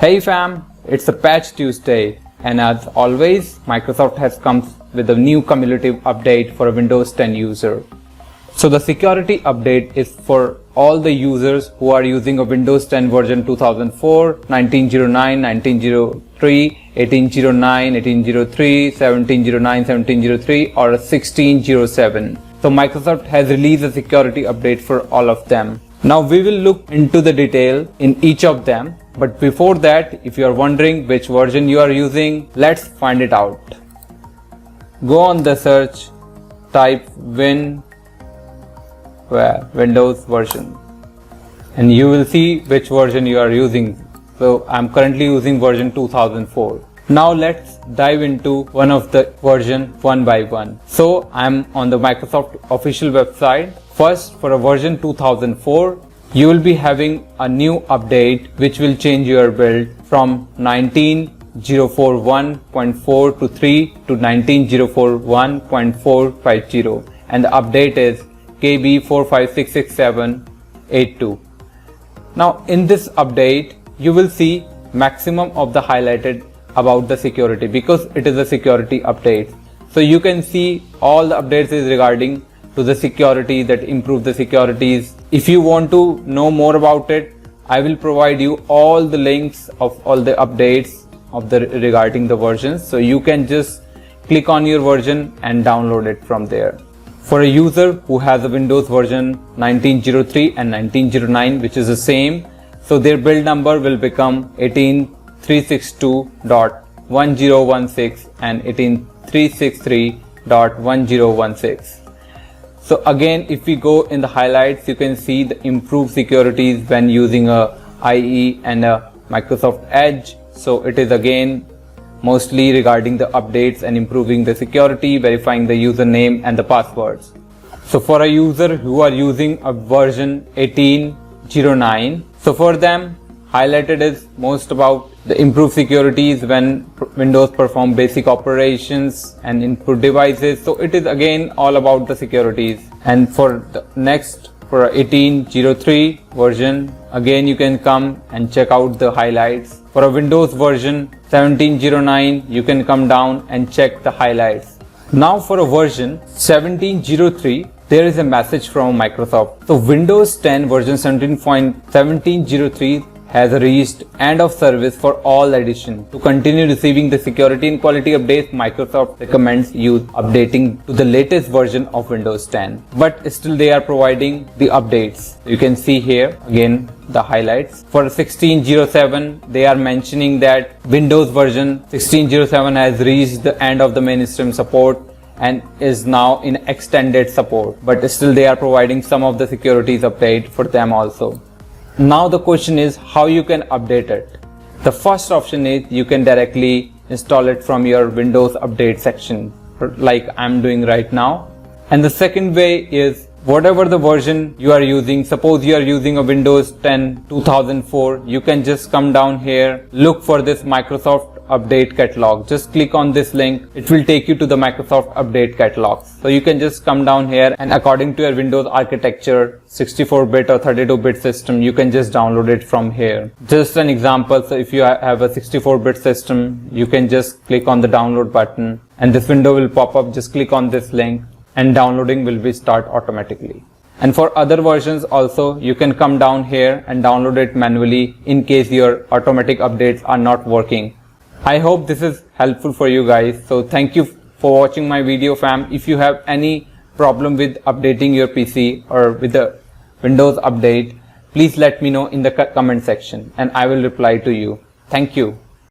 Hey fam, it's a Patch Tuesday, and as always, Microsoft has come with a new cumulative update for a Windows 10 user. So the security update is for all the users who are using a Windows 10 version 2004, 1909, 1903, 1809, 1803, 1709, 1703 or 1607. So Microsoft has released a security update for all of them. Now we will look into the detail in each of them, but before that, if you are wondering which version you are using, let's find it out. Go on the search, type Windows version, and you will see which version you are using. So I'm currently using version 2004. Now let's dive into one of the version one by one. So I'm on the Microsoft official website. First, for a version 2004, you will be having a new update which will change your build from 19.041.4 to 3 to 19.041.450, and the update is KB45666782. Now in this update, you will see maximum of the highlighted about the security because it is a security update. So you can see all the updates is regarding to the security that improve the securities. If you want to know more about it, I will provide you all the links of all the updates of the regarding the versions, so you can just click on your version and download it from there. For a user who has a Windows version 1903 and 1909, which is the same, so their build number will become 18362.1016 and 18363.1016. So again, if we go in the highlights, you can see the improved securities when using a IE and a Microsoft Edge. So it is again mostly regarding the updates and improving the security, verifying the username and the passwords. So for a user who are using a version 1809, so for them highlighted is most about the improved securities when Windows perform basic operations and input devices. So it is again all about the securities. And for the next, for 1803 version, again you can come and check out the highlights. For a Windows version 1709, you can come down and check the highlights. Now for a version 1703, there is a message from Microsoft. So Windows 10 version 17.1703 has reached end of service for all editions. To continue receiving the security and quality updates, Microsoft recommends you updating to the latest version of Windows 10. But still they are providing the updates. You can see here again the highlights. For 1607, they are mentioning that Windows version 1607 has reached the end of the mainstream support and is now in extended support. But still they are providing some of the securities update for them also. Now the question is how you can update it. The first option is you can directly install it from your Windows update section, like I'm doing right now. And the second way is whatever the version you are using, suppose you are using a Windows 10 2004, you can just come down here, look for this Microsoft update catalog. Just click on this link, it will take you to the Microsoft update catalog. So you can just come down here and according to your Windows architecture, 64-bit or 32-bit system, you can just download it from here. Just an example, so if you have a 64-bit system, you can just click on the download button and this window will pop up. Just click on this link and downloading will be start automatically. And for other versions also, you can come down here and download it manually in case your automatic updates are not working. I hope this is helpful for you guys. So thank you for watching my video fam. If you have any problem with updating your PC or with the Windows update, please let me know in the comment section and I will reply to you. Thank you.